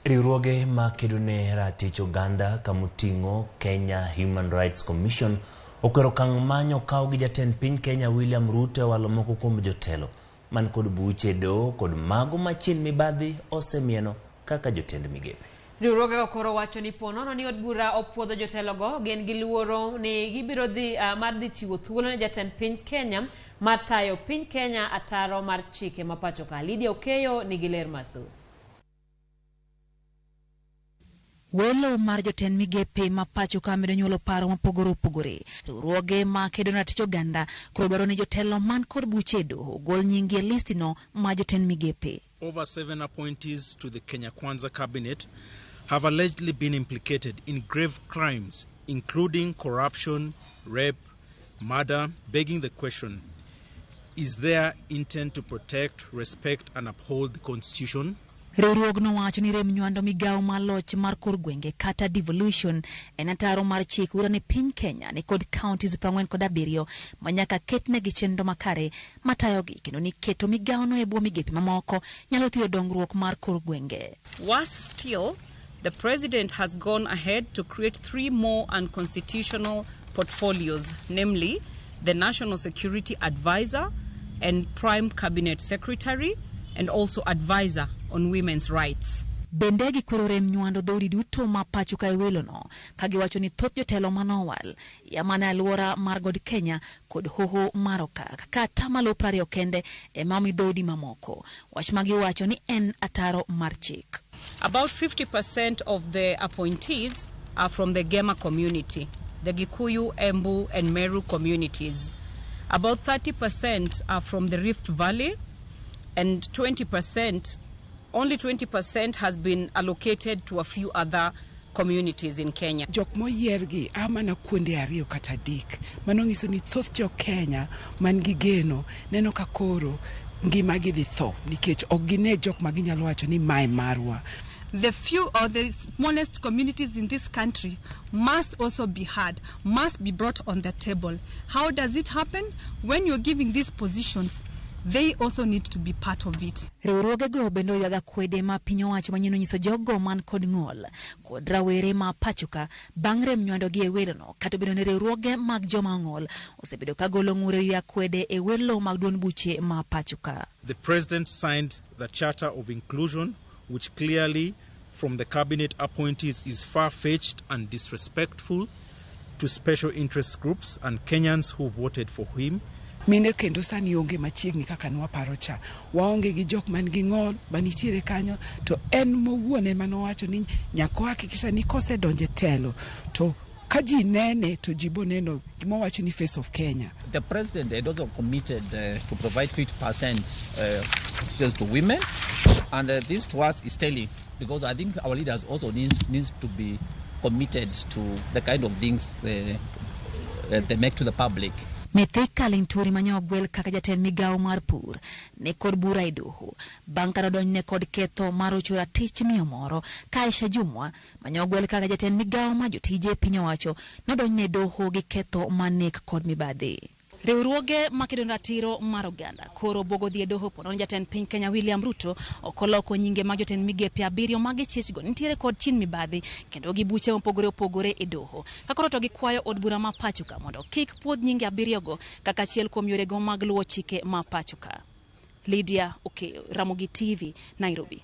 Riwruoge ma kedo ne ratich oganda kamuting'o Kenya Human Rights Commission okwero okang' manyo kaw gi jatend piny Kenya William Ruto e walo moko kuom jotelo man kod buche doho kod mago machien mibadhi osemieno kaka jotend migepe. Riwruoge okoro wacho ni ponono ni od bura opuodho jotelo go gen gi luoro ni gibiro mar dhi chiwo thuolo ne jatend piny Kenya matayo piny Kenya ataro mar chike mapacho ka. Lydia Okeyo nigi ler mathoth. Welo mar jotend migepe mapacho ka medo nyuolo paro mopogore opogore. Riwruoge ma kedo ne ratich oganda koro dwaro ni jotelo man kod buche doho gol nyingi e listino ma jotend migepe. Over 7 appointees to the Kenya Kwanza cabinet have allegedly been implicated in grave crimes, including corruption, rape, murder, begging the question, is there intent to protect, respect and uphold the constitution? Riwruogno wacho ni rem nywando migao maloch mar kor gwenge kata devolution en ataro mar chik ura ne piny Kenya ni kod counties 47 manyaka ketne gi chenro makare matayogi kendo ni keto migao no e bwo migepe mamoko nyalo thiyo dongruok mar kor gwenge. Worse still, the president has gone ahead to create 3 more unconstitutional portfolios, namely the National Security Advisor and Prime Cabinet Secretary and also advisor on women's rights. Bende gikwero rem nywando dhoudi duto ma pacho ka welo no kagiwacho ni thoth jotelo manowal yamana alwora mar god Kenya kod hoho maroka kaka tamalo 20 kende e mami dhoudi mamoko. Wach magiwacho ni en ataro mar chik. About 50% of the appointees are from the Gema community, the Gikuyu, Embu and Meru communities. About 30% are from the Rift Valley and only 20% has been allocated to a few other communities in Kenya. Jok moyiergi amana kuonde ariyo kata dik manongiso ni thoth jok Kenya man gi geno neno ka koro ngimagi dhi tho nikech ok gine jok ma ginyalo wacho ni mae marwa. The few or the smallest communities in this country must also be heard, must be brought on the table. How does it happen? When you're giving these positions, they also need to be part of it. Riwruoge go bendo yaga kwede ma piny owacho manyino nyiso jogo man kod ng'ol kod rawere ma pachoka bangre mnywando gi e welono kata bedo ne riwruoge mag joma ng'ol osebedo ka golo ng'ure ya kwede e welo mag duond buche ma pachoka. The president signed the Charter of Inclusion, which clearly from the cabinet appointees is far-fetched and disrespectful to special interest groups and Kenyans who voted for him. Mine kendo sani onge machiegni kaka nwa paro cha. Waonge gi jok man gi ng'ol manitiere kanyo to en mowuone manowacho ni nyako hakikisha ni kose donje telo to kaji nene to jibo neno gimowacho ni face of Kenya. The president had also committed to provide 50% assistance to women, and this to us is telling, because I think our leaders also needs to be committed to the kind of things they make to the public. Mithika Linturi manyogwel kaka jatend migao mar pur ne kod bura e doho bankaro donj ne kod ketho mar uchura tich miyo moro Kaisha Jumwa manyogwel kaka jatend migao ma jotije piny owacho nodonj ne doho gi ketho manek kod mibadhi. Riwruoge makedo ratiro mar oganda koro bogo dhi e doho ponono jatend piny Kenya William Ruto okoloko nyinge mag jotend migepe abiriyo mag chichgo nitiere kod chin mibadhi kendo gi buche mopogore opogore e doho. Kakoro to gikwayo od bura ma pachoka mondo kik puodh nyinge abiriyogo kaka achiel kuom yorego mag luwo chike ma pachoka. Lydia Okeyo, Ramogi TV, Nairobi.